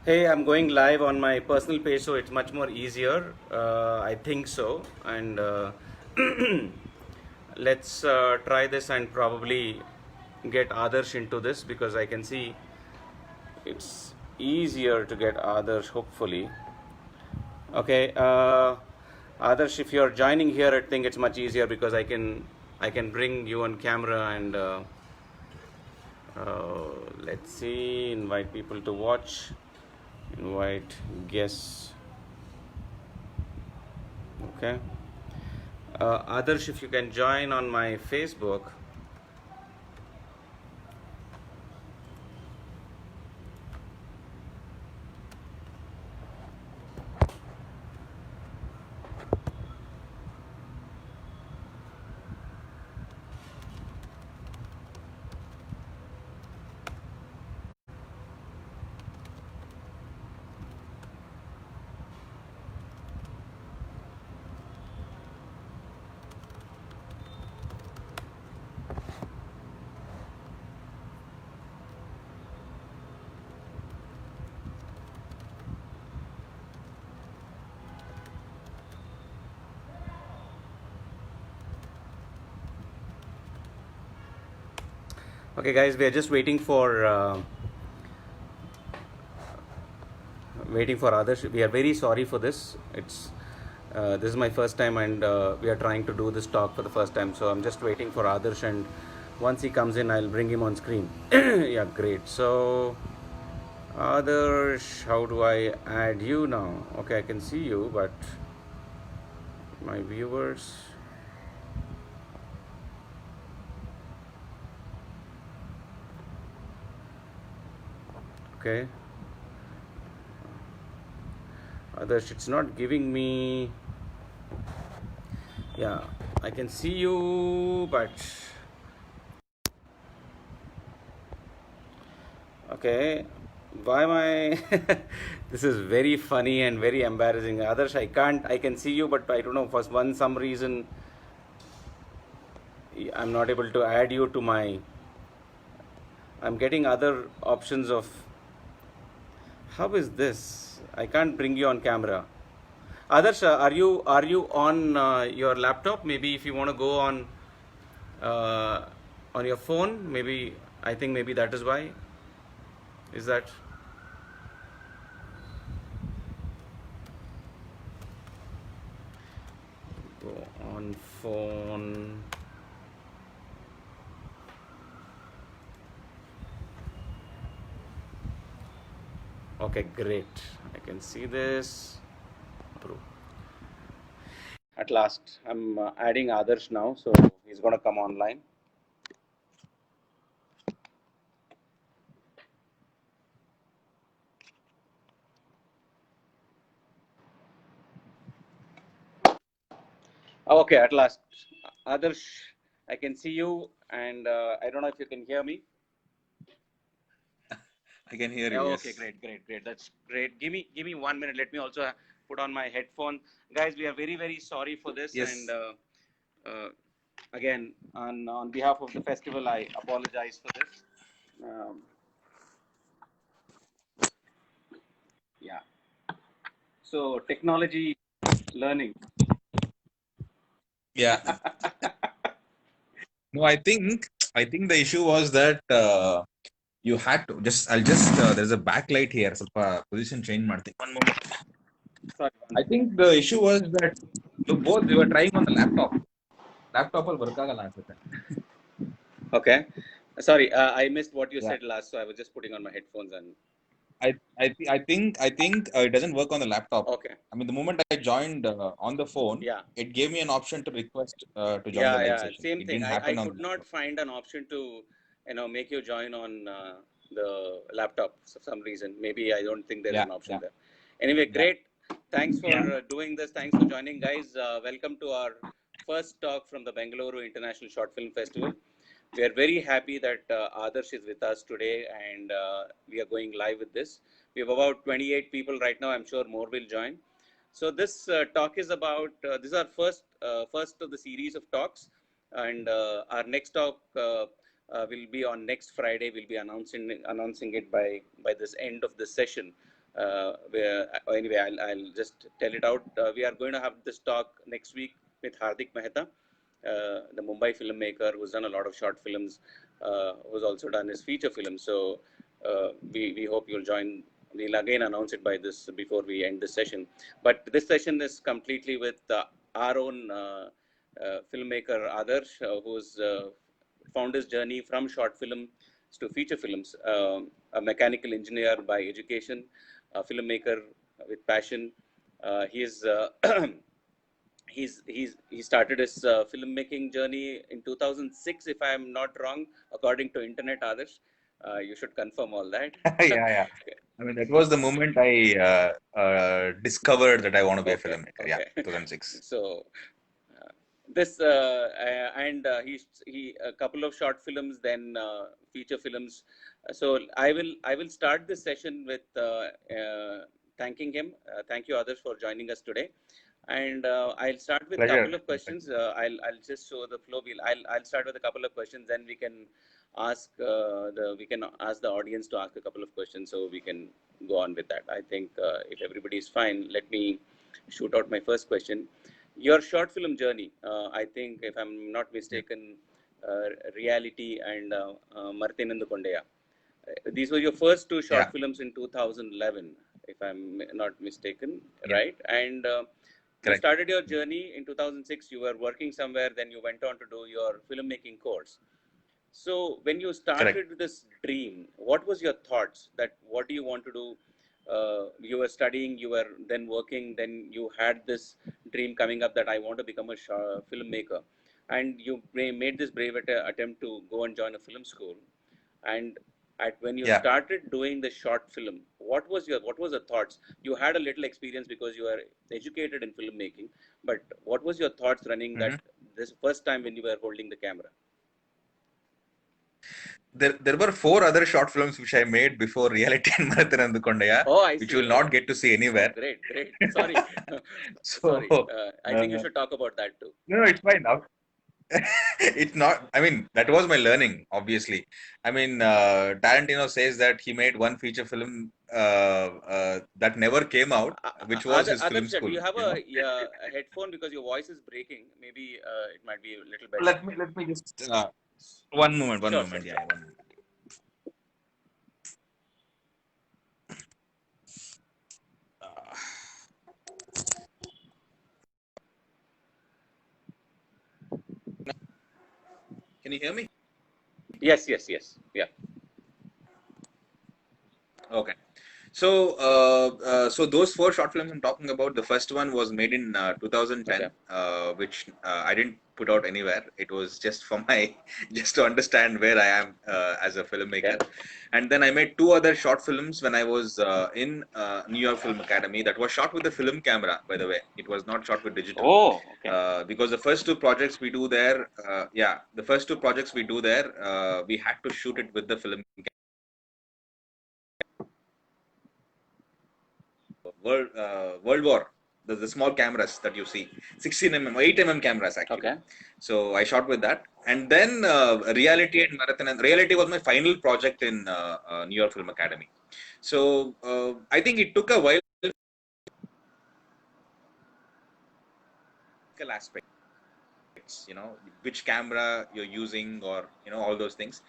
Hey, I'm going live on my personal page, so it's much more easier. I think so. And let's try this and probably get Adarsh into this because I can see it's easier to get Adarsh, hopefully. Okay, Adarsh, if you're joining here, I think it's much easier because I can bring you on camera and let's see, invite people to watch, invite guests. Okay. Adarsh, if you can join on my Facebook. Okay, guys, we are just waiting for others. We are very sorry for this. This is my first time, and we are trying to do this talk for the first time. So I'm just waiting for Adarsh, and once he comes in, I'll bring him on screen. Yeah, great. So Adarsh, how do I add you now? Okay, I can see you, but my viewers. Okay. Others, it's not giving me. Yeah, I can see you, but okay. Why am I? This is very funny and very embarrassing. Others, I can't. I can see you, but I don't know. For some reason, I'm not able to add you to my. I'm getting other options of. How is this? I can't bring you on camera. Others, are you on your laptop? Maybe if you want to go uh, on your phone, maybe I think maybe that is why. Is that go on phone? Okay, great. I can see this. Approve. At last, I'm adding Adarsh now, so he's gonna come online. Okay, at last, Adarsh, I can see you, and I don't know if you can hear me. I can hear you, Okay, yes. great. That's great. Give me 1 minute. Let me also put on my headphone, guys. We are very sorry for this, and Yes. uh, again, on behalf of the festival, I apologize for this. Um, yeah. So technology learning. Yeah. No, I think the issue was that you had to I'll just there's a backlight here. ಸ್ವಲ್ಪ position change ಮಾಡ್ತೀನಿ. One moment. Sorry. I think the issue was that both we were trying on the laptop. Laptop ಅಲ್ಲಿ work ಆಗಲ್ಲ ಅನ್ಸುತ್ತೆ. Okay. Sorry, I missed what you Yeah. said last, so I was just putting on my headphones and. I think it doesn't work on the laptop. Okay. I mean, the moment I joined on the phone, Yeah. it gave me an option to request to join the Yeah, live yeah. session. Same It thing. didn't I happen on could the not laptop. find an option to, make you join on the laptop for some reason. Maybe I don't think there is Yeah, an option yeah, there. Anyway, yeah. great. Thanks for doing this. Thanks for joining, guys. Welcome to our first talk from the Bengaluru International Short Film Festival. We are very happy that Adarsh is with us today, and we are going live with this. We have about 28 people right now. I'm sure more will join. So this talk is about this is our first of the series of talks, and our next talk will be on next Friday. We'll be announcing it by this end of this session. Anyway, I'll just tell it out. We are going to have this talk next week with Hardik Mehta, the Mumbai filmmaker who's done a lot of short films, who's also done his feature films. So we hope you'll join. We'll again announce it by this before we end this session. But this session is completely with our own filmmaker Adarsh, who's found his journey from short film to feature films, a mechanical engineer by education, a filmmaker with passion. He is he started his filmmaking journey in 2006, if I am not wrong, according to Internet Adarsh. You should confirm all that. Yeah. I mean, that was the moment I discovered that I want to be a filmmaker. Yeah, 2006. So this and he a couple of short films, then feature films. So I will start this session with thanking him. Thank you, Adarsh, for joining us today. And I'll start with a couple Pleasure. of questions. I'll just show the flow. I'll start with a couple of questions, then we can ask the audience to ask a couple of questions, so we can go on with that. I think if everybody is fine, let me shoot out my first question. Your short film journey, I think, if I'm not mistaken, Reality and Martinendu Kondeya. These were your first two short Yeah, films in 2011, if I'm not mistaken, yeah, right? And you correct. started your journey in 2006. You were working somewhere, then you went on to do your filmmaking course. So when you Correct. started this dream, what was your thoughts that what do you want to do? You were studying, you were then working, then you had this dream coming up that I want to become a filmmaker, and you made this brave attempt to go and join a film school. And at when you Yeah. started doing the short film, what was the thoughts? You had a little experience because you are educated in filmmaking, but what was your thoughts running that Mhm. this first time when you were holding the camera? There were four other short films which I made before Reality and Marathanandu Kondaya, Oh, I which see. you will not get to see Oh, anywhere. great, great. Sorry, So, sorry. I think you should talk about that too. no, it's fine. It's not, I mean, that was my learning, obviously. I mean, Tarantino says that he made one feature film that never came out, which was his film Adarsh, do school, you have you know. a headphone because your voice is breaking? Maybe it might be a little better. Let me just one Sure, sure, moment, sure. yeah, one moment. Uh, can you hear me? Yes, yes, yes. Yeah. Okay. So those four short films I'm talking about, the first one was made in Okay. 2010, which I didn't put out anywhere. It was just for my, just to understand where I am as a Okay. filmmaker. And then I made two other short films when I was in New York Film Academy. That was shot with a film camera, by the way. It was not shot with digital. Oh, okay. Because the first two projects we do there, the first two projects we do there, we had to shoot it with the film World War, the small cameras that you see, 16 mm, 8 mm cameras actually. Okay. So I shot with that, and then Reality and Marathon. And Reality was my final project in New York Film Academy. So I think it took a while. Aspect. Which camera you're using, or all those things.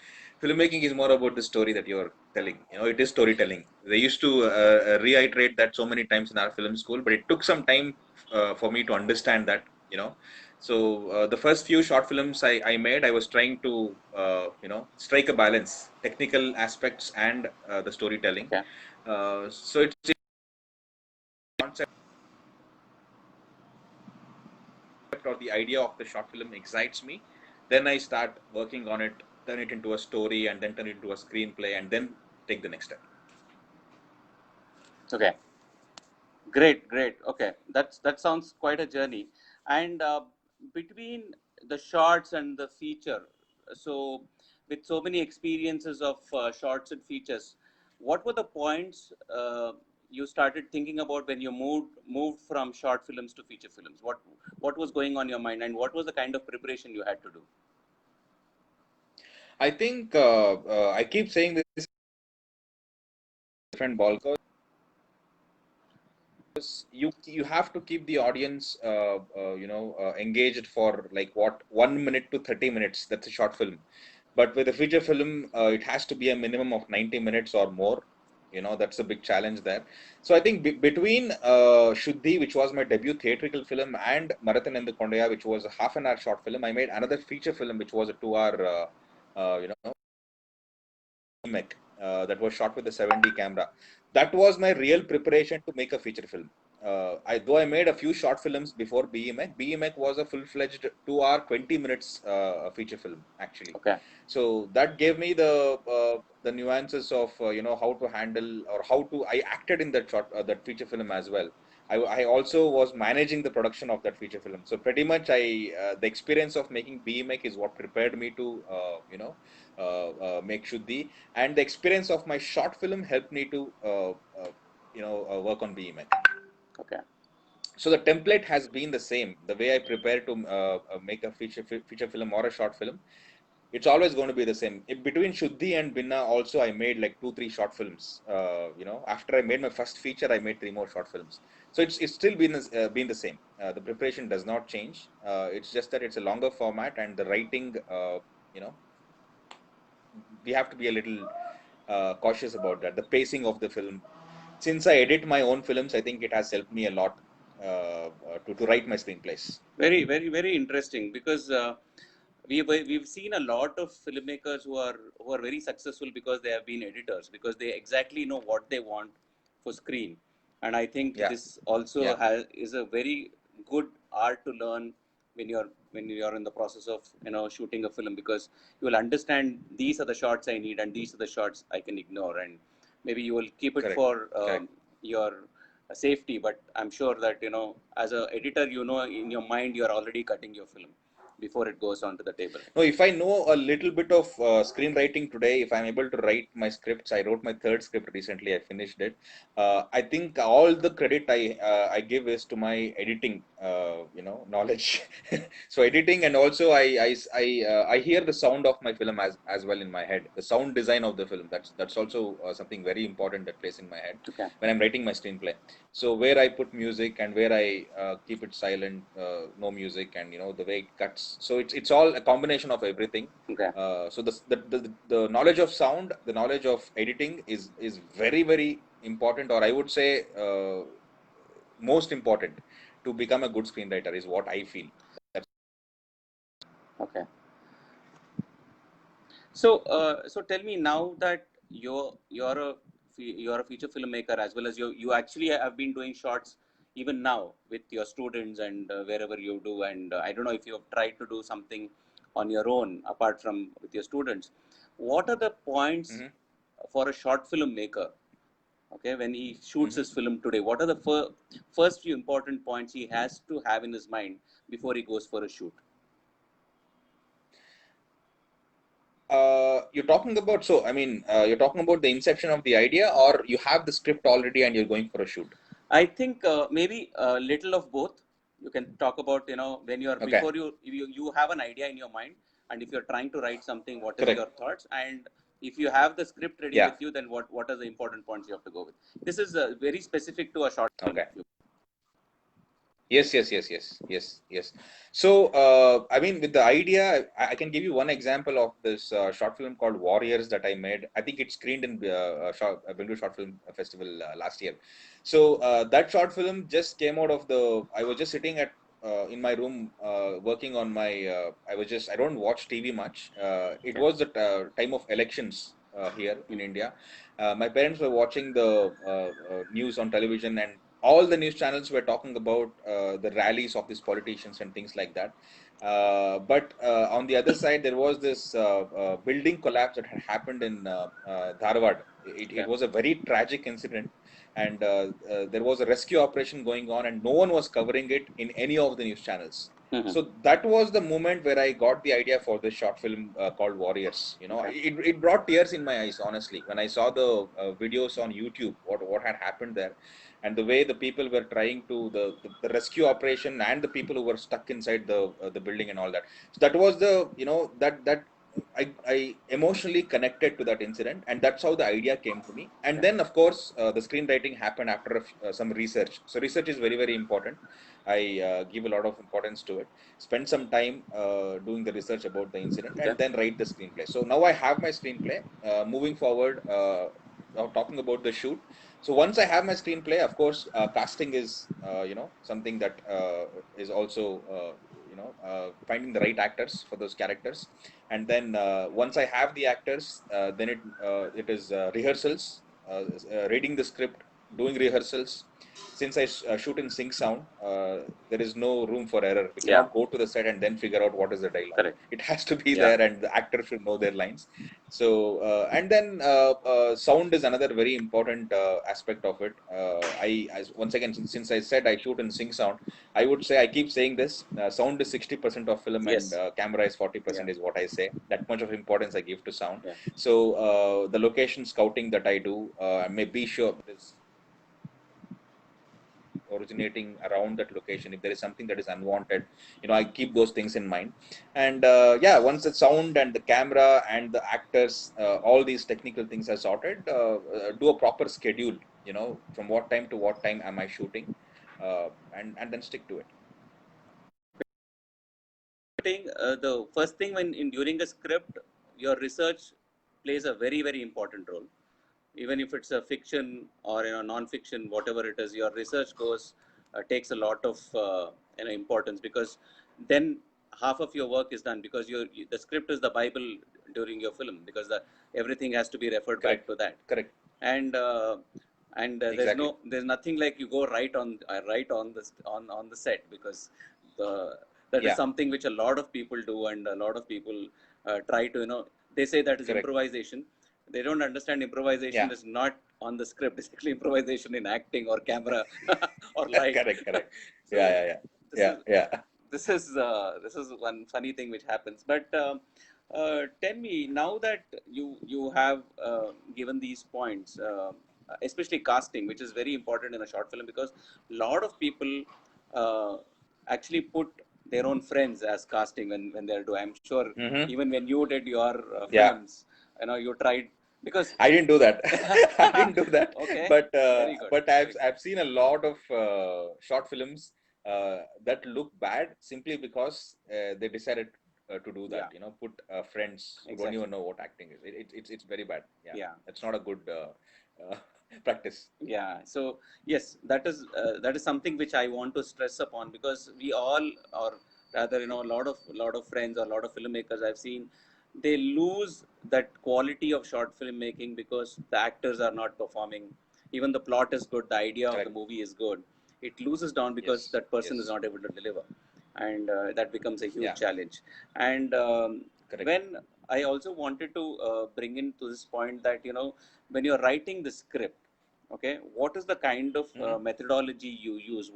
Filmmaking is more about the story that you're telling. It is storytelling. They used to reiterate that so many times in our film school, but it took some time for me to understand that. So the first few short films I made, I was trying to strike a balance, technical aspects and the storytelling. Okay. So it's concept, or the idea of the short film excites me, then I start working on it, turn it into a story, and then turn it into a screenplay, and then take the next step. Okay. Great, great. Okay, that sounds quite a journey. And between the shorts and the feature, so with so many experiences of shorts and features, what were the points you started thinking about when you moved from short films to feature films? What was going on your mind, and what was the kind of preparation you had to do? I think I keep saying this different ball. you have to keep the audience engaged for like what 1 minute to 30 minutes. That's a short film. But with a feature film, it has to be a minimum of 90 minutes or more. That's a big challenge there. So I think between Shuddhi, which was my debut theatrical film, and Marathan and the Kondaya, which was a half an hour short film, I made another feature film, which was a 2 hour, remake, that was shot with a 7D camera. That was my real preparation to make a feature film. Though I made a few short films before BEMEC. BEMEC was a full-fledged 2 hour, 20 minutes feature film actually. Okay. So that gave me the nuances of how to handle or how to. I acted in that feature film as well. I also was managing the production of that feature film. So pretty much the experience of making BEMEC is what prepared me to make Shuddhi, and the experience of my short film helped me to work on BEMEC. Okay. So the template has been the same. The way I prepare to make a feature film or a short film, it's always going to be the same. Between Shuddhi and Binna, also I made like 2-3 short films. After I made my first feature, I made 3 more short films. So it's still been the same. The preparation does not change. It's just that it's a longer format, and the writing, we have to be a little cautious about that. The pacing of the film. Since I edit my own films, I think it has helped me a lot to write my screenplays. Very, very, very interesting, because we've seen a lot of filmmakers who are very successful because they have been editors, because they exactly know what they want for screen. And I think Yeah, this also yeah, is a very good art to learn when you're in the process of shooting a film, because you will understand these are the shots I need and these are the shots I can ignore, and maybe you will keep it correct, for correct. your safety. But I'm sure that as a editor, in your mind you are already cutting your film before it goes onto the table. No, if I know a little bit of screenwriting today, if I'm able to write my scripts, I wrote my third script recently. I finished it. I think all the credit I give is to my editing, knowledge. So editing, and also I hear the sound of my film as well in my head. The sound design of the film. That's also something very important that plays in my head Okay. when I'm writing my screenplay. So where I put music and where I keep it silent, no music, and the way it cuts. So it's all a combination of everything. Okay. So the knowledge of sound, the knowledge of editing is very, very important, or I would say most important to become a good screenwriter is what I feel. That's Okay. So tell me now that you're a feature filmmaker, as well as you actually have been doing shorts even now with your students and wherever you do. And I don't know if you have tried to do something on your own apart from with your students. What are the points Mhm, for a short filmmaker? Okay, when he shoots mhm. his film today, what are the first few important points he has to have in his mind before he goes for a shoot? You're talking about, so I mean, you're talking about the inception of the idea, or you have the script already and you're going for a shoot. I think maybe a little of both. You can talk about when you are Okay, before you have an idea in your mind, and if you're trying to write something, what is your correct. thoughts, and if you have the script ready Yeah. with you, then what are the important points you have to go with. This is very specific to a short film. Okay. Yes, yes, yes, yes, yes, yes. So, I mean, with the idea, I can give you one example of this short film called Warriors that I made. I think it screened in Bengaluru Short Film Festival last year. So, that short film just came out of I was just sitting in my room working on I don't watch TV much. It Okay. was the time of elections here in India. My parents were watching the news on television, and all the news channels were talking about the rallies of these politicians and things like that. But on the other side, there was this building collapse that had happened in Dharwad. It Okay. was a very tragic incident, and there was a rescue operation going on, and no one was covering it in any of the news channels. Hmm. So that was the moment where I got the idea for this short film called Warriors. Okay. It brought tears in my eyes, honestly, when I saw the videos on YouTube, what had happened there, and the way the people were trying to the rescue operation, and the people who were stuck inside the building and all that. So that was the that I emotionally connected to that incident, and that's how the idea came to me. And then, of course, the screenwriting happened after some research. So research is very, very important. I give a lot of importance to it. Spend some time doing the research about the incident, Okay. and then write the screenplay. So now I have my screenplay. Moving forward, now talking about the shoot. So once I have my screenplay, of course, casting is something that is also finding the right actors for those characters. And then once I have the actors, then it is rehearsals, reading the script, doing rehearsals. Since I shoot in sync sound, there is no room for error. We Yeah. cannot go to the set and then figure out what is the dialogue. Correct. It has to be Yeah. there, and the actor should know their lines. So and then sound is another very important aspect of it. Once again, since I said I shoot in sync sound, I would say, I keep saying this, sound is 60% of film, and Yes. camera is 40%, Yeah. is what I say. That much of importance I give to sound. Yeah. So the location scouting that I do, I may be sure there is originating around that location. If there is something that is unwanted, I keep those things in mind. And yeah, once the sound and the camera and the actors, all these technical things are sorted, do a proper schedule, from what time to what time am I shooting, and then stick to it. The first thing when in during a script, your research plays a very, very important role. Even if it's a fiction or non-fiction, whatever it is, your research goes takes a lot of importance, because then half of your work is done, because the script is the Bible during your film, because everything has to be referred back Correct. to that. Correct. And Exactly. there's nothing like you go right on the set, because the that is Yeah. something which a lot of people do, and a lot of people try to they say that is Correct. improvisation. They don't understand improvisation Yeah. is not on the script. It's actually improvisation in acting or camera or light. Correct. Correct. So Yeah. Yeah. Yeah. this Yeah. is Yeah. this is one funny thing which happens. But tell me, now that you have given these points, especially casting, which is very important in a short film, because a lot of people uh, actually put their own friends as casting when they're doing. I'm sure Mm-hmm. even when you did your Yeah. films, you tried, because I didn't do that. I didn't do that. okay, But very good, but very good. I've seen a lot of short films that look bad simply because they decided to do that. Yeah, Put friends who don't exactly. even know what acting is. It's very bad. Yeah, Yeah. that's not a good practice. Yeah, so yes, that is something which I want to stress upon, because we all, or rather, a lot of friends or a lot of filmmakers I've seen, they lose that quality of short filmmaking because the actors are not performing. Even the plot is good, the idea of the Correct. movie is good, it loses down because Yes. that person is Yes. not able to deliver, and that becomes a huge Yeah. challenge. And Correct. when I also wanted to bring into this point that when you're writing the script, okay, what is the kind of Mm-hmm. methodology you use?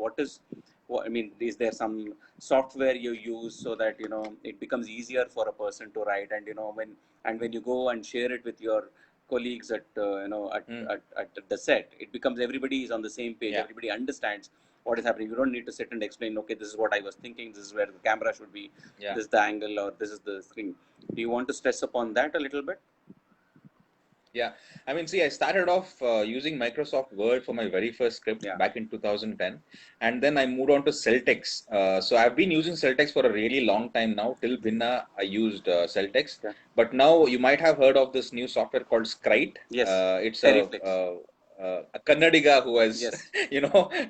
I mean, is there some software you use so that it becomes easier for a person to write, and when you go and share it with your colleagues at Mm. at the set, it becomes everybody is on the same page, Yeah. everybody understands what is happening. You don't need to sit and explain, okay, this is what I was thinking, this is where the camera should be, Yeah. this is the angle, or this is the screen. Do you want to stress upon that a little bit? Yeah, I mean, see, I started off using Microsoft Word for my very first script Yeah. back in 2010, and then I moved on to Celtex. So I've been using Celtex for a really long time now. Till Binna, I used Celtex, Okay. but now you might have heard of this new software called Scrite. Yes. It's Terryflex. a Kannadiga who has, Yes.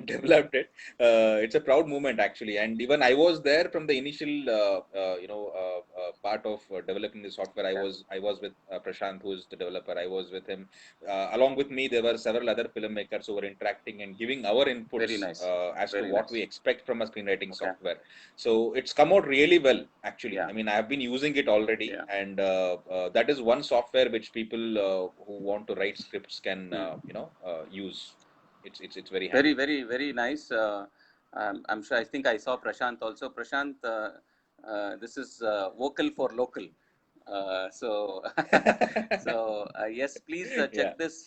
developed it. It's a proud moment actually, and even I was there from the initial, part of developing the software. Okay. I was with Prashant, who is the developer. I was with him. Along with me, there were several other filmmakers who were interacting and giving our Very inputs nice. as to Very what nice. we expect from a screenwriting Okay. software. So it's come out really well, actually. Yeah. I mean, I have been using it already, Yeah. and that is one software which people who want to write scripts can, Hmm. use. It's very Very, handy. very, very nice. I'm sure. I think I saw Prashant also. Prashant, this is vocal for local. So, so yes, please Yeah, check this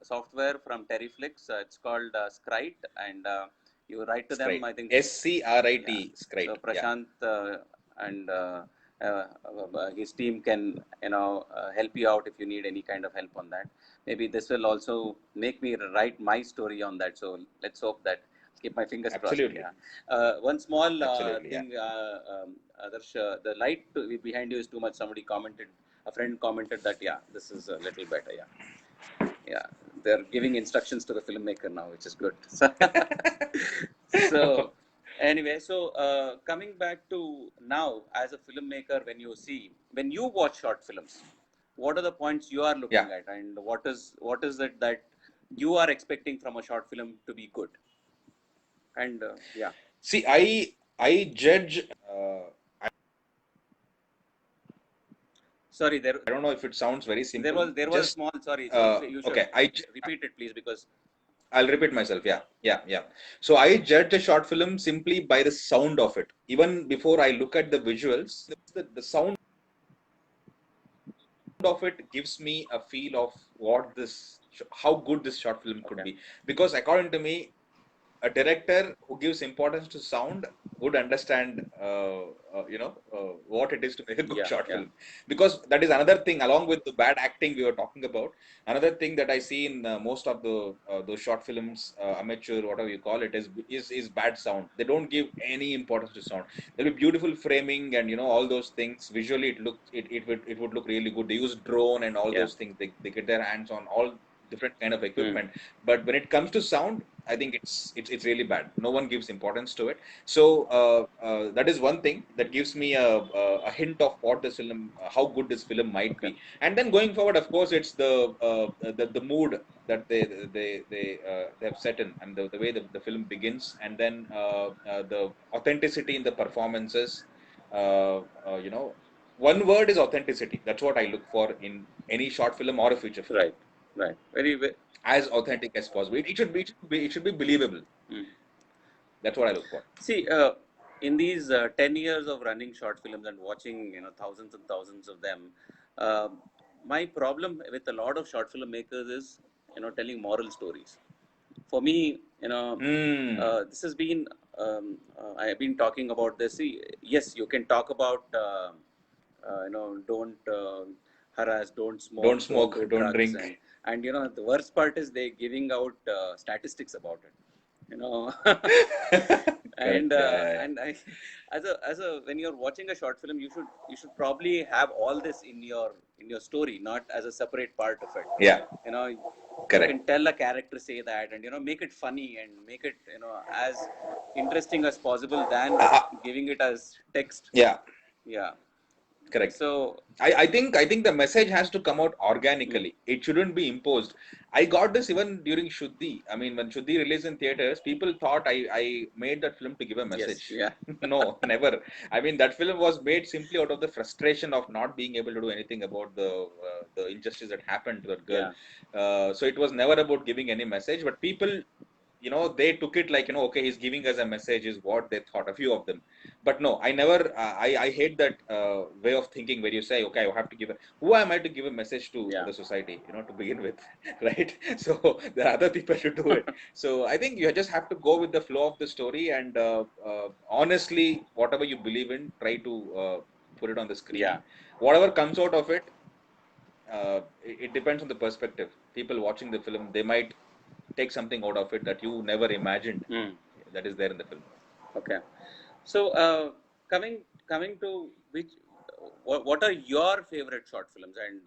software from Terryflix. It's called Scrite, and you write to them. Scrite. I think, yeah. Scrite. So Scrite. Yeah. Prashant and his team can help you out if you need any kind of help on that. Maybe this will also make me write my story on that. So let's hope that. Keep my fingers crossed. Absolutely. Yeah. One small Absolutely. thing, Adarsh, the light behind you is too much. Somebody commented, a friend commented that this is a little better. Yeah, they're giving instructions to the filmmaker now, which is good. So anyway, so coming back to now as a filmmaker, when you watch short films, what are the points you are looking Yeah. at, and what is it that you are expecting from a short film to be good? And yeah, See, I judge. sorry, I don't know if it sounds very there simple. was a Just small, sorry, so you should okay. repeat it, please, because I'll repeat myself. Yeah, yeah, yeah. So I judge a short film simply by the sound of it. Even before I look at the visuals, the sound of it gives me a feel of how good this short film could okay, be. Because according to me, a director who gives importance to sound would understand what it is to make a good yeah, short yeah, film, because that is another thing along with the bad acting we were talking about. Another thing that I see in most of the those short films, amateur, whatever you call it, is bad sound. They don't give any importance to sound. There'll be beautiful framing and all those things. Visually it would look really good. They use drone and all yeah, those things. They get their hands on all different kind of mm, equipment, but when it comes to sound, I think it's really bad. No one gives importance to it. So that is one thing that gives me a hint of what this film, how good this film might okay, be. And then going forward, of course, it's the mood that they have set in, and the way the film begins, and then the authenticity in the performances. One word is authenticity. That's what I look for in any short film or a feature film, right, right, as authentic as possible. It should be believable. mm. That's what I look for. See, in these 10 years of running short films and watching, thousands and thousands of them, uh, my problem with a lot of short film makers is, telling moral stories. For me, Mm. this has been, I have been talking about this. See, yes, you can talk about, don't harass, don't Don't smoke, don't smoke, do don't drugs, drink. and the worst part is they giving out statistics about it. You know, and Correct. Yeah, yeah, and I, as a when you're watching a short film, you should probably have all this in your story, not as a separate part of it. yeah. Yeah, You know, you correct. can tell a character say that, and make it funny and make it as interesting as possible than giving it as text. Yeah, Yeah. correct. So, I think the message has to come out mm, organically. It shouldn't be imposed. I got this even during Shuddhi. I mean, when Shuddhi released in theaters, people thought I made that film to give a yes, message. yeah, No, never. I mean, that film was made simply out of the frustration of not being able to do anything about the injustice that happened to that girl. yeah, So it was never about giving any message, but people, they took it like, okay, he's giving us a message, is what they thought, a few of them. But no, I never, I hate that way of thinking where you say, okay, I have to who am I to give a message to yeah, the society, to begin with, right? So there are other people to do it. So I think you just have to go with the flow of the story, and honestly, whatever you believe in, try to put it on the screen. yeah. Whatever comes out of it, it depends on the perspective. People watching the film, they might take something out of it that you never imagined Mm. that is there in the film. Okay. So, coming to which, what are your favorite short films, and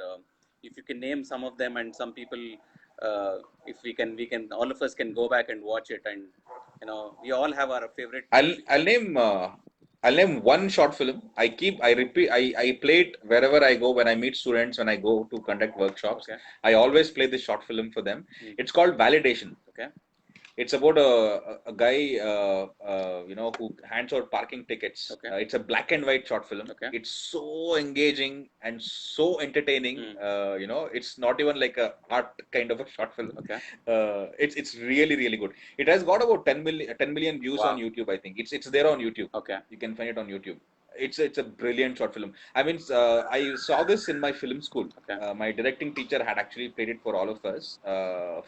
if you can name some of them, and some people, if we can, all of us can go back and watch it, and we all have our favorite. I'll name one short film. I repeat, I play it wherever I go, when I meet students, when I go to conduct workshops. Okay. I always play this short film for them. Mm. It's called Validation. Okay. It's about a guy, who hands out parking tickets. Okay. It's a black and white short film. Okay. It's so engaging and so entertaining. Mm. It's not even like a art kind of a short film. Okay. It's really really good. It has got about 10 million views on Wow. YouTube. I think it's there on YouTube. Okay. You can find it on YouTube. It's a brilliant short film. I mean, I saw this in my film school. Okay. My directing teacher had actually played it for all of us.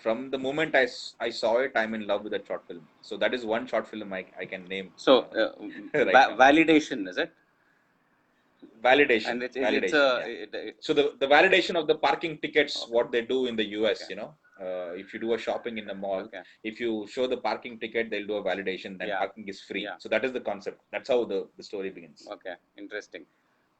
From the moment I saw it, I'm in love with that short film. So that is one short film I can name So, right now. validation, is it? validation. And it's Validation. So the validation of the parking tickets, what they do in the US, if you do a shopping in a mall, if you show the parking ticket, they'll do a validation, then parking is free. So that is the concept. That's how the story begins. Okay, interesting.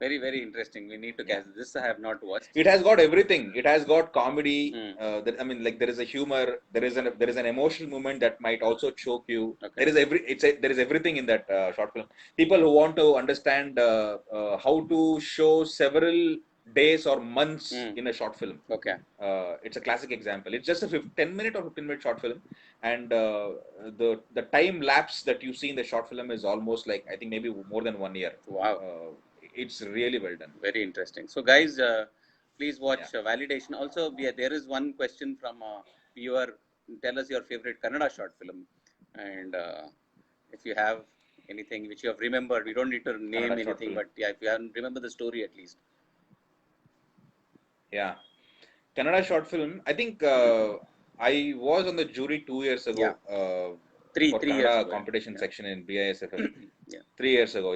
Very, very interesting. We need to catch this. I have not watched. It has got everything. It has got comedy. I mean, like there is a humor. There is an emotional moment that might also choke you. There is there is everything in that short film. People who want to understand how to show several days or months in a short film. It's a classic example. It's just a 10-minute or 15-minute short film, and the time lapse that you see in the short film is almost like, I think, maybe more than 1 year. Wow. It's really well done. Very interesting. So, guys, please watch Validation. Also, there is one question from a viewer. Tell us your favorite Kannada short film, and if you have anything which you have remembered, we don't need to name Kannada anything, but if you haven't remember the story at least. Yeah, Kannada short film. I think I was on the jury 2 years ago. Three Kannada years ago, competition section in BISFF. 3 years ago.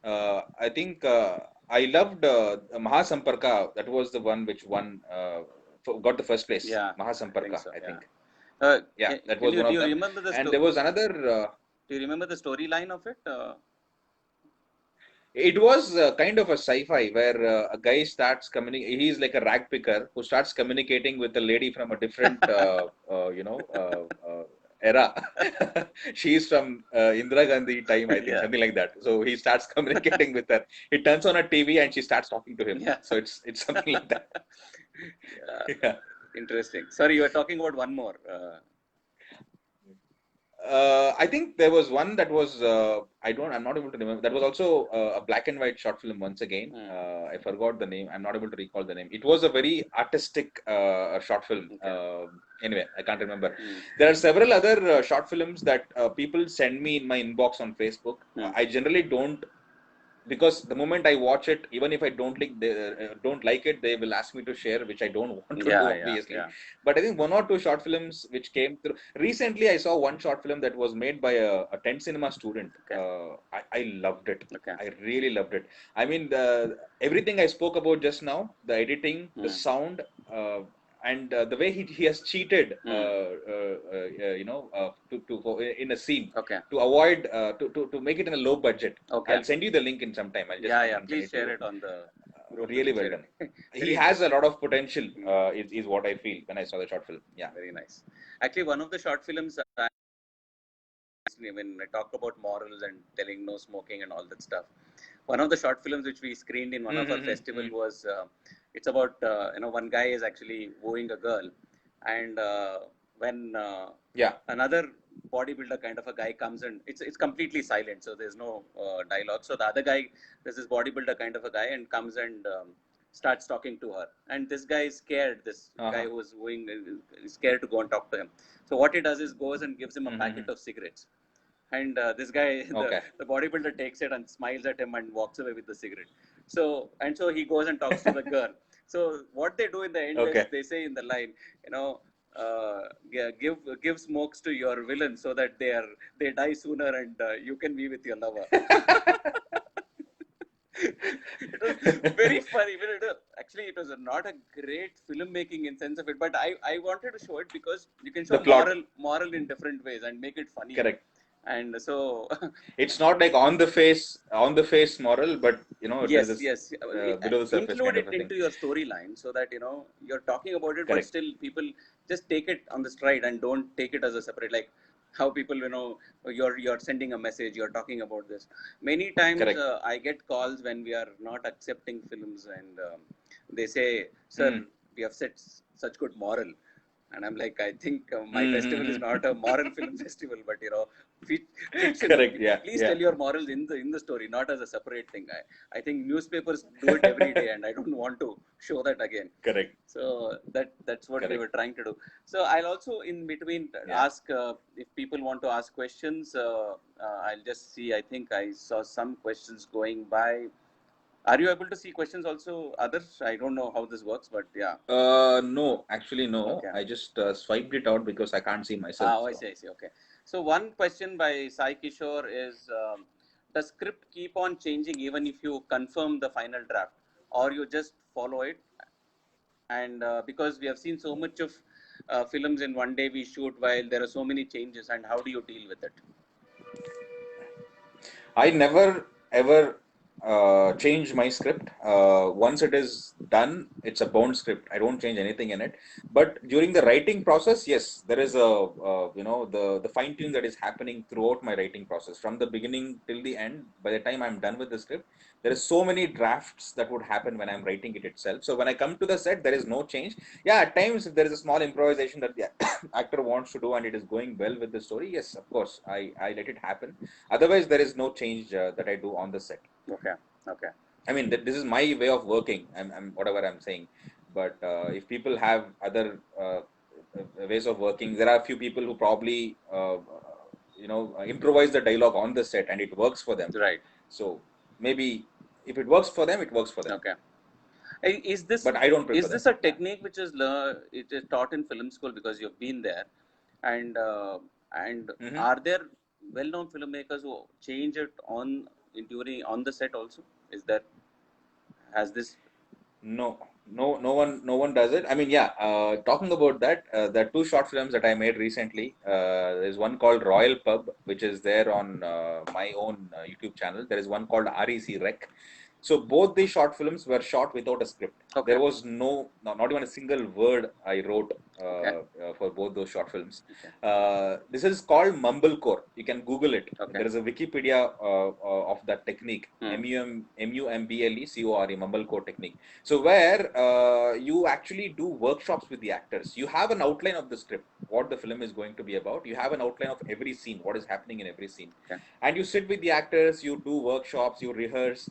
I think I loved Mahasamparka. That was the one which won, got the first place. Mahasamparka, I think. That was one of them. And there was another. Do you remember the storyline of it? It was kind of a sci-fi where a guy starts communicating. He's like a rag picker who starts communicating with a lady from a different, era. She's from Indira Gandhi time, I think, something like that. So he starts communicating with her. He turns on a TV and she starts talking to him. So it's something like that. Interesting. Sorry, you were talking about one more. I think there was one that was I'm not able to remember. That was also a black and white short film once again. I forgot the name. I'm not able to recall the name. It was a very artistic short film. Anyway, I can't remember. There are several other short films that people send me in my inbox on Facebook. I generally don't, because the moment I watch it, even if I don't like it, they will ask me to share, which I don't want to do, obviously. But I think one or two short films which came through. Recently, I saw one short film that was made by a 10 cinema student. I loved it. I really loved it. I mean, everything I spoke about just now, the editing, the sound, and the way he has cheated, in a scene to avoid to make it in a low budget. I'll send you the link in some time. I'll just please share it on the group. Really well done. He has a lot of potential. Is what I feel when I saw the short film. Yeah, very nice. Actually, one of the short films, when I talk about morals and telling no smoking and all that stuff, one of the short films which we screened in one of our festival was. It's about one guy is actually wooing a girl, and when another bodybuilder kind of a guy comes and it's completely silent, so there's no dialogue. So the other guy, there's this bodybuilder kind of a guy, and comes and starts talking to her, and this guy is scared. This guy who's wooing is scared to go and talk to him. So what he does is goes and gives him a packet of cigarettes. And this guy, the bodybuilder takes it and smiles at him and walks away with the cigarette. So he goes and talks to the girl. So what they do in the end is they say in the line, give smokes to your villain so that they die sooner and you can be with your lover. It was very funny. Actually, it was not a great filmmaking in sense of it, but I wanted to show it because you can show moral in different ways and make it funny. Correct. And so it's not like on the face moral, but below the surface include it into your storyline so that you're talking about it. Correct. But still people just take it on the stride and don't take it as a separate, like how people you're sending a message, you're talking about this. Many times I get calls when we are not accepting films and they say, sir, we have set such good moral. And I'm like, I think my festival is not a moral film festival, but fiction. Correct. Yeah. Please tell your morals in the story, not as a separate thing. I think newspapers do it every day, and I don't want to show that again. Correct. So that's what we were trying to do. So I'll also in between ask if people want to ask questions. I'll just see. I think I saw some questions going by. Are you able to see questions also, Adarsh? I don't know how this works, but yeah. No, actually no. Okay. I just swiped it out because I can't see myself. I see. Okay. So one question by Sai Kishore is, does script keep on changing even if you confirm the final draft, or you just follow it? And because we have seen so much of films in one day we shoot, while there are so many changes, and how do you deal with it? I never ever change my script. Once it is done, it's a bound script. I don't change anything in it. But during the writing process, yes, there is a the fine tune that is happening throughout my writing process from the beginning till the end. By the time I'm done with the script, there is so many drafts that would happen when I'm writing it itself. So when I come to the set, there is no change. Yeah, at times if there is a small improvisation that the actor wants to do and it is going well with the story, yes, of course, I let it happen. Otherwise, there is no change that I do on the set. Okay. Okay. I mean, this is my way of working. I'm whatever I'm saying. But if people have other ways of working, there are a few people who probably improvise the dialogue on the set and it works for them. Right. So maybe if it works for them, it works for them. Okay. Is this, but I don't prefer is this that. a technique which is it is taught in film school because you've been there, and are there well-known filmmakers who change it on during on the set also? Is there, has this? No one does it. I mean, yeah. Talking about that, there are two short films that I made recently. There's one called Royal Pub, which is there on my own YouTube channel. There is one called REC Rec. So both these short films were shot without a script. Okay. There was not even a single word I wrote for both those short films. Okay. This is called Mumblecore. You can Google it. Okay. There is a Wikipedia of that technique. Mumblecore, Mumblecore technique. So where you actually do workshops with the actors. You have an outline of the script, what the film is going to be about. You have an outline of every scene, what is happening in every scene. Okay. And you sit with the actors, you do workshops, you rehearse.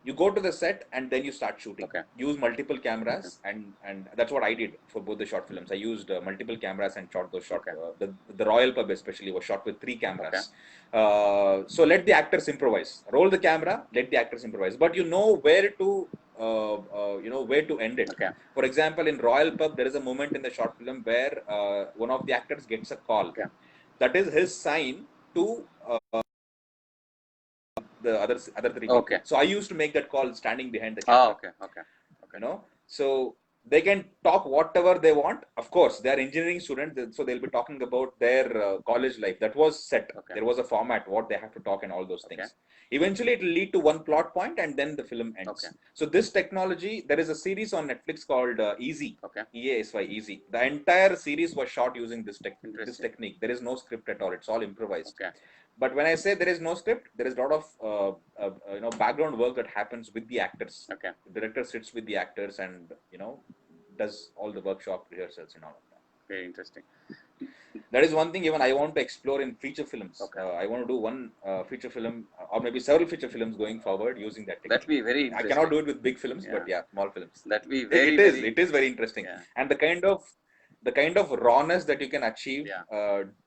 You go to the set and then you start shooting. Okay. Use multiple cameras, and that's what I did for both the short films. I used multiple cameras and shot those short. Okay. The Royal Pub especially was shot with 3 cameras. Okay. So let the actors improvise. Roll the camera, let the actors improvise. But you know where to where to end it. Okay. For example, in Royal Pub, there is a moment in the short film where one of the actors gets a call. Okay. That is his sign to the other 3 people. Okay. So I used to make that call standing behind the camera. Okay. Okay. You know, so they can talk whatever they want. Of course, they are engineering students, so they'll be talking about their college life. That was set. Okay. There was a format, what they have to talk and all those things. Eventually, it will lead to one plot point and then the film ends. Okay. So this technology, there is a series on Netflix called Easy. Okay. EASY, Easy. The entire series was shot using this technique. There is no script at all. It's all improvised. Okay. But when I say there is no script, there is a lot of background work that happens with the actors. Okay. The director sits with the actors and does all the workshop rehearsals and all of that. Very interesting. That is one thing even I want to explore in feature films. Okay. I want to do one feature film or maybe several feature films going forward using that technique. That'd be very interesting. I cannot do it with big films, but yeah, small films. That'd be very. It is very interesting, and the kind of rawness that you can achieve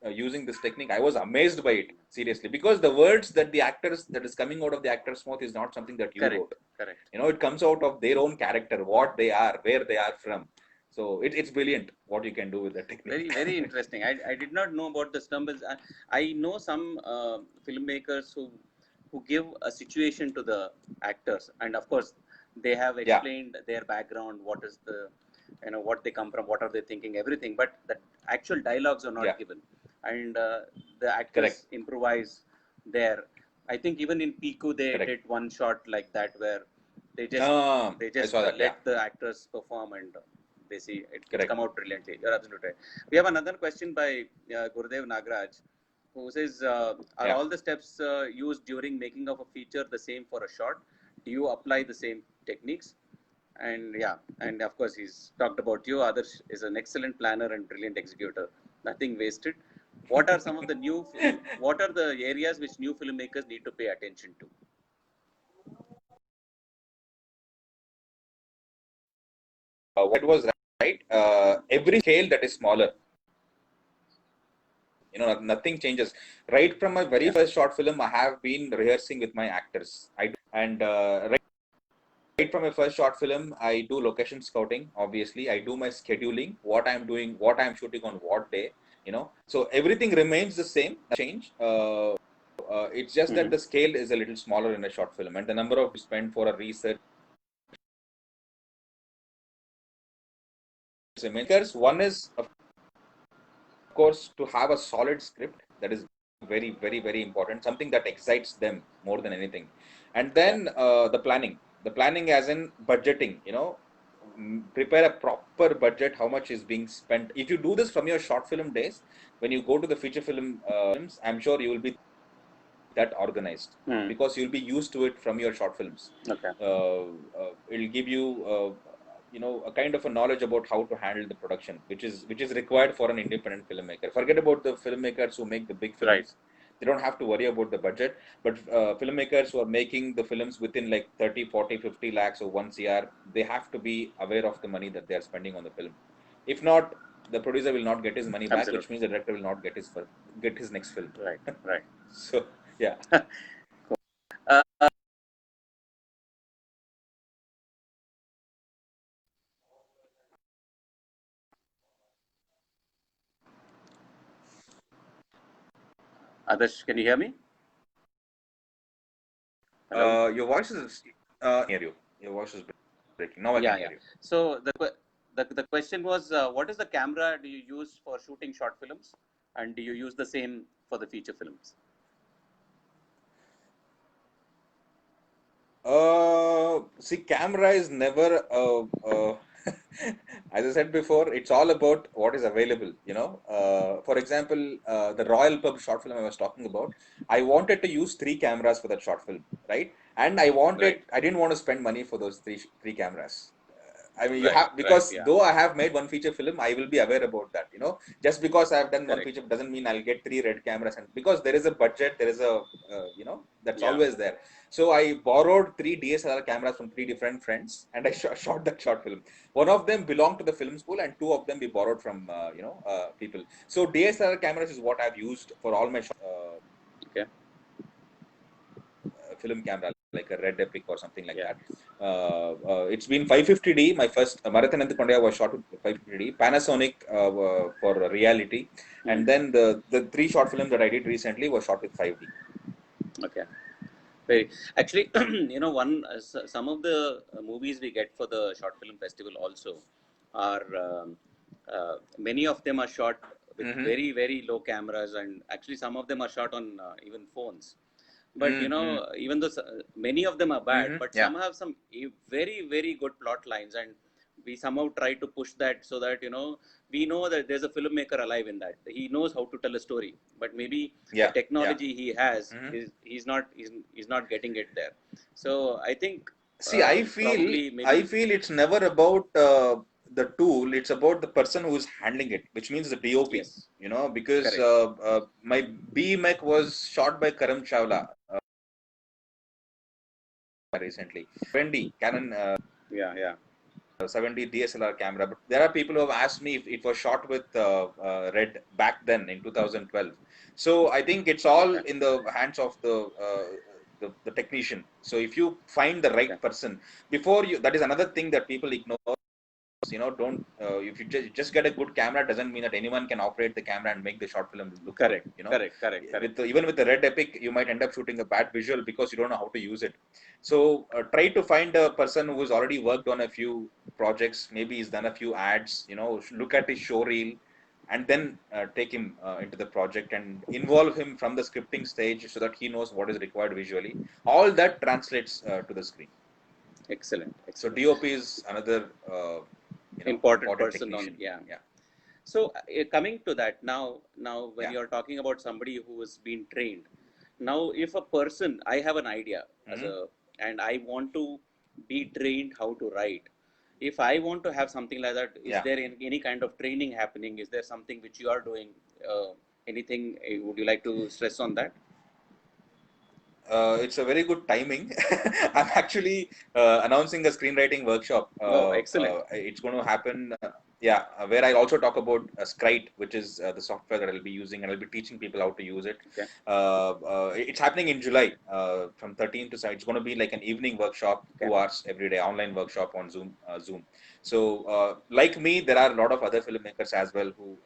using this technique, I was amazed by it, seriously, because the words that that is coming out of the actor's mouth is not something that you wrote. Correct. It comes out of their own character, what they are, where they are from. So it's brilliant what you can do with that technique. Very, very interesting. I did not know about the numbers. I know some filmmakers who give a situation to the actors, and of course they have explained their background, what is the what they come from, what are they thinking, everything, but the actual dialogues are not given, and the actors improvise there. I think even in Piku they did one shot like that where they just let the actors perform, and they see it come out brilliantly. You're absolutely right. We have another question by Gurudev Nagaraj, who says, are all the steps used during making of a feature the same for a short? Do you apply the same techniques? And of course he's talked about you. Adarsh is an excellent planner and brilliant executor. Nothing wasted. What are some of the what are the areas which new filmmakers need to pay attention to? What was right? Every scale that is smaller, nothing changes. Right from my very first short film, I have been rehearsing with my actors. Right from my first short film, I do location scouting. Obviously, I do my scheduling, what I'm doing, what I'm shooting on what day. So everything remains the same. Change. it's just that the scale is a little smaller in a short film, and the number of you spend for a research. Because one is, of course, to have a solid script. That is very, very, very important. Something that excites them more than anything. And then the planning. The planning as in budgeting, prepare a proper budget, how much is being spent. If you do this from your short film days, when you go to the feature film films, I'm sure you will be that organized because you'll be used to it from your short films. Okay. It'll give you a kind of a knowledge about how to handle the production, which is required for an independent filmmaker. Forget about the filmmakers who make the big films. Right. They don't have to worry about the budget, but filmmakers who are making the films within like 30, 40, 50 lakhs or 1 CR, they have to be aware of the money that they are spending on the film. If not, the producer will not get his money back, which means the director will not get his next film. Right, right. So, yeah. Adarsh, can you hear me? Hello? Your voice is hear you. Your voice is breaking. Now I can hear you. So the question was, what is the camera do you use for shooting short films, and do you use the same for the feature films? See, camera is never as I said before, it's all about what is available. For example, the Royal Pub short film I was talking about, I wanted to use 3 cameras for that short film, right? And I didn't want to spend money for those three cameras. I mean, you have, because though I have made one feature film, I will be aware about that. Just because I have done one feature doesn't mean I'll get 3 red cameras, and because there is a budget, there is a that's always there. So I borrowed 3 DSLR cameras from 3 different friends, and I shot that short film. One of them belonged to the film school, and 2 of them we borrowed from people. So DSLR cameras is what I've used for all my film camera, like a Red Epic or something like that. It's been 550D. My first Marathon and Kondia was shot with 550D. Panasonic for reality, and then the 3 short films that I did recently were shot with 5D. Okay. Actually, some of the movies we get for the short film festival also are many of them are shot with very, very low cameras, and actually some of them are shot on even phones. But even though many of them are bad, but some have some very, very good plot lines, and we somehow try to push that so that we know that there's a filmmaker alive in that. He knows how to tell a story, but maybe the technology he has he's not getting it there. So I think I feel it's never about the tool. It's about the person who is handling it, which means the DOP. Yes. Because my BMEC was shot by Karam Chawla recently. 70 Canon 70 DSLR camera. But there are people who have asked me if it was shot with Red back then in 2012. So I think it's all in the hands of the technician. So if you find the right person before you, that is another thing that people ignore. Don't if you just get a good camera, doesn't mean that anyone can operate the camera and make the short film look correct. Good, Correct. Even with the Red Epic, you might end up shooting a bad visual because you don't know how to use it. So try to find a person who has already worked on a few projects. Maybe he's done a few ads. Look at his show reel, and then take him into the project and involve him from the scripting stage so that he knows what is required visually. All that translates to the screen. Excellent. So DOP is another important person on So coming to that now when you're talking about somebody who has been trained, now if a person, I have an idea and I want to be trained how to write. If I want to have something like that, is there any kind of training happening? Is there something which you are doing? Anything would you like to stress on that? It's a very good timing. I'm actually announcing a screenwriting workshop. Excellent. It's going to happen Yeah, where I'll also talk about Scrite, which is the software that I'll be using, and I'll be teaching people how to use it. Okay. It's happening in July, from 13th to 17th. It's going to be like an evening workshop, Okay. 2 hours every day, online workshop on Zoom. So, like me, there are a lot of other filmmakers as well who,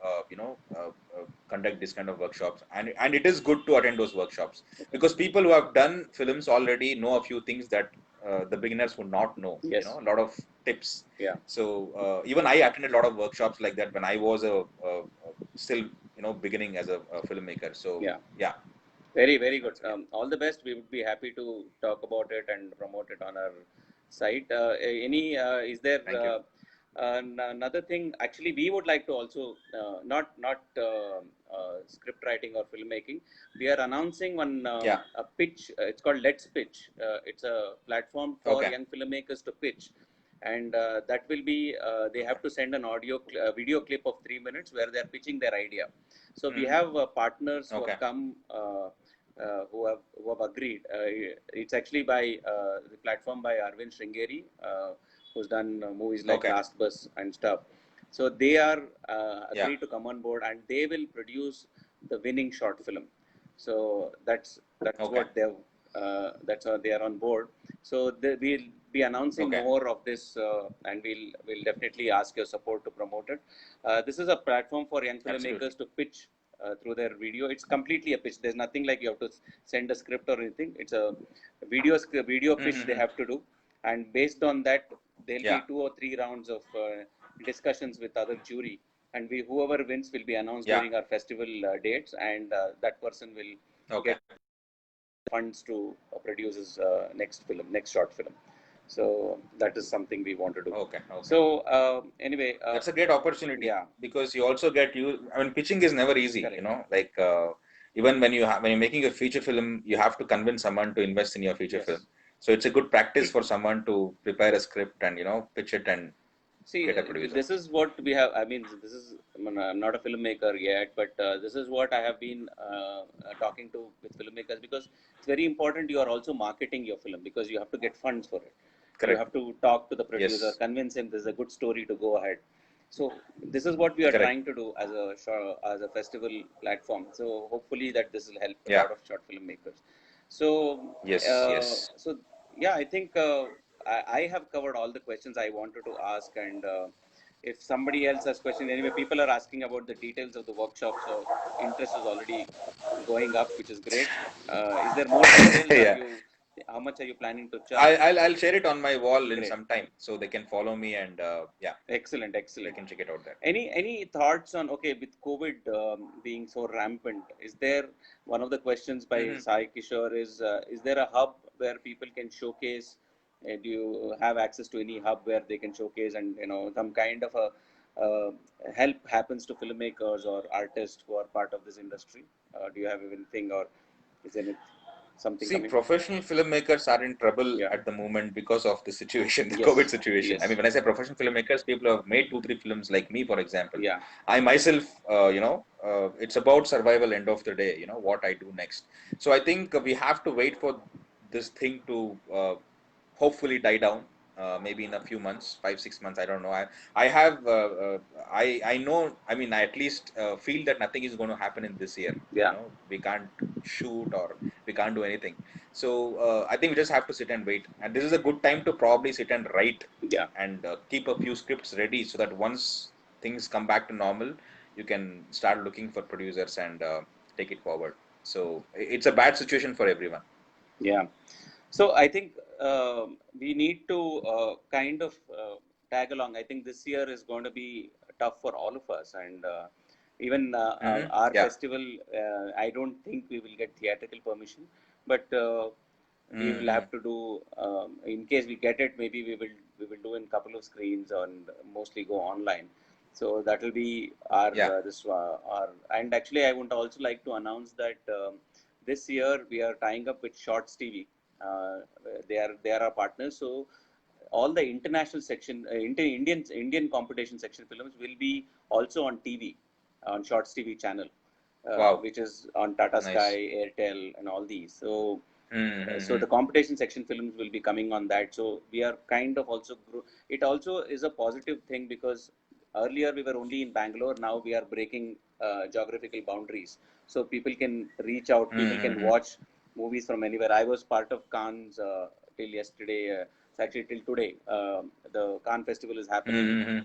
conduct this kind of workshops, and it is good to attend those workshops Okay. because people who have done films already know a few things that the beginners would not know. Yes. A lot of tips. Yeah. So even I attended a lot of workshops like that when I was still beginning as a filmmaker. So Yeah. yeah, Very, very good. that's yeah. All the best. We would be happy to talk about it and promote it on our site. Is there Thank you. another thing? Actually, we would like to also, not script writing or filmmaking. We are announcing one Yeah. a pitch. It's called Let's Pitch. It's a platform for Okay. young filmmakers to pitch. And that will be, they have to send an video clip of 3 minutes where they are pitching their idea. So we Mhm. have partners who have Okay. come, who have agreed. It's actually by the platform by Arvind Sringeri, who's done movies like Okay. Last Bus and stuff. So they are Yeah. agreed to come on board, and they will produce the winning short film. So that's Okay. what that's how they are on board. So we'll be announcing Okay. more of this, and we'll definitely ask your support to promote it. This is a platform for young Absolutely. filmmakers to pitch through their video. It's completely a pitch. There's nothing like you have to send a script or anything. It's a video pitch they Mm-hmm. have to do, and based on that, there'll be Yeah. 2 or 3 rounds of discussions with other jury, and whoever wins will be announced Yeah. during our festival dates, and that person will Okay. get funds to produce his next short film. So that is something we want to do. Okay. Okay. So anyway, That's a great opportunity yeah, because you also get you. I mean, pitching is never easy. correct. Like even when you're making a feature film, you have to convince someone to invest in your feature Yes. film. So it's a good practice for someone to prepare a script and pitch it and See, get a producer. this is what we have. I mean, this is, I'm not a filmmaker yet, but this is what I have been talking to with filmmakers, because it's very important you are also marketing your film, because you have to get funds for it. You Correct. have to talk to the producer, Yes. convince him this is a good story to go ahead. So this is what we are Correct. trying to do as a festival platform. So hopefully that this will help a Yeah. lot of short filmmakers. So Yes. Yes. so yeah, I think I have covered all the questions I wanted to ask, and if somebody else has questions, anyway, people are asking about the details of the workshop, so interest is already going up, which is great. Is there more details? Yeah. How much are you planning to charge? I'll share it on my wall in Great, some time so they can follow me and yeah, excellent, they excellent. can check it out there. Any thoughts on, okay, with COVID being so rampant? Is there, one of the questions by Hmm. Sai Kishore is there a hub where people can showcase? Do you have access to any hub where they can showcase, and some kind of a help happens to filmmakers or artists who are part of this industry? Do you have anything, or is there something See, coming? professional filmmakers are in trouble Yeah. at the moment because of the situation, the COVID Yes. situation. I Yes. mean, when I say professional filmmakers, people who have made 2, 3 films like me, for example. Yeah. I myself, it's about survival end of the day, what I do next. So I think we have to wait for this thing to hopefully die down. Maybe in a few months, 5, 6 months. I don't know. I have I know. I mean, I at least feel that nothing is going to happen in this year. Yeah. We can't shoot or we can't do anything. So I think we just have to sit and wait. And this is a good time to probably sit and write Yeah. and keep a few scripts ready so that once things come back to normal, you can start looking for producers and take it forward. So it's a bad situation for everyone. Yeah. So I think we need to kind of tag along. I think this year is going to be tough for all of us, and even our Yeah. festival. I don't think we will get theatrical permission, but we will Mm-hmm. have to do. In case we get it, maybe we will do in couple of screens and mostly go online. So that will be our Yeah. our. And actually, I would also like to announce that this year we are tying up with Shorts TV. uh, they are our partners. So all the international section, Indian competition section films will be also on TV, on Shorts TV channel, Wow. which is on Tata Sky, Nice. Airtel, and all these. So Mm-hmm. the competition section films will be coming on that. So we are kind of also it also is a positive thing, because Earlier we were only in Bangalore. Now we are breaking geographical boundaries, so people can reach out, people can Mm-hmm. watch movies from anywhere. I was part of Cannes till yesterday. Actually till today. The Cannes festival is happening Mm-hmm.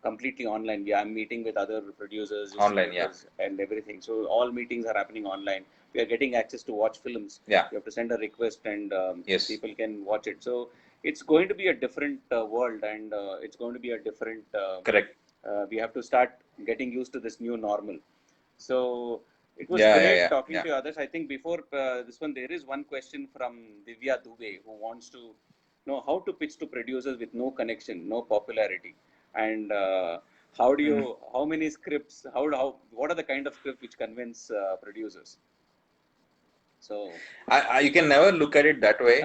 completely online. Yeah, I'm meeting with other producers, Online, yeah. distributors, and everything. So all meetings are happening online. We are getting access to watch films. Yeah. You have to send a request, and Yes. people can watch it. So it's going to be a different world, and it's going to be a different. Correct. We have to start getting used to this new normal. So it was Yeah, yeah, great yeah, talking yeah. to you, others. I think before this one, there is one question from Divya Dubey who wants to know how to pitch to producers with no connection, no popularity, and how do Mm. you, how many scripts, what are the kind of scripts which convince producers? So, You can never look at it that way.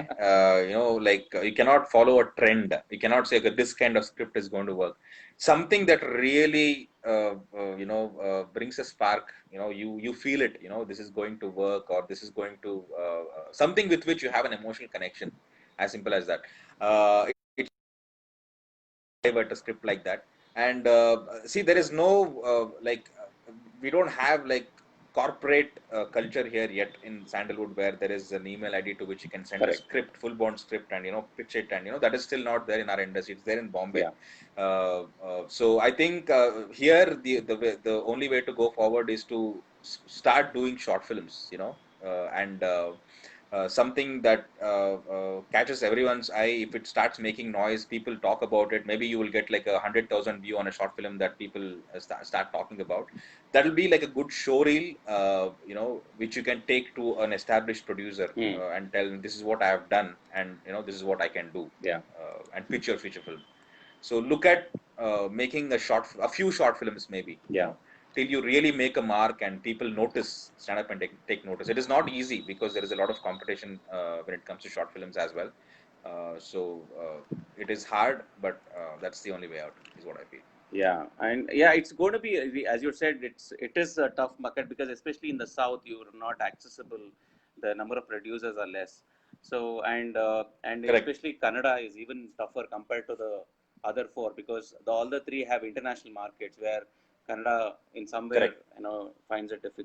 Like you cannot follow a trend. You cannot say, okay, this kind of script is going to work. Something that really, brings a spark. You feel it. This is going to work, or this is going to something with which you have an emotional connection. As simple as that. It's at a script like that. And see, there is no we don't have like corporate culture here yet in Sandalwood, where there is an email ID to which you can send a correct. script, full bound script, and pitch it, and that is still not there in our industry. It's there in Bombay. Yeah. So I think here the only way to go forward is to start doing short films, and something that catches everyone's eye. If it starts making noise, people talk about it. Maybe you will get like 100,000 view on a short film that people start talking about. That'll be like a good show reel, which you can take to an established producer Hmm. and tell them, this is what I have done, and this is what I can do, Yeah. and pitch your feature film. So look at making a few short films, maybe, Yeah. till you really make a mark and people notice, stand up and take notice. It is not easy because there is a lot of competition when it comes to short films as well. It is hard, but that's the only way out, is what I feel. Yeah, and yeah, it's going to be, as you said, it is a tough market because especially in the south, you're not accessible. The number of producers are less. So and Correct. especially Kannada is even tougher compared to the other four because all the three have international markets where Kannada in somewhere Correct. finds it difficult.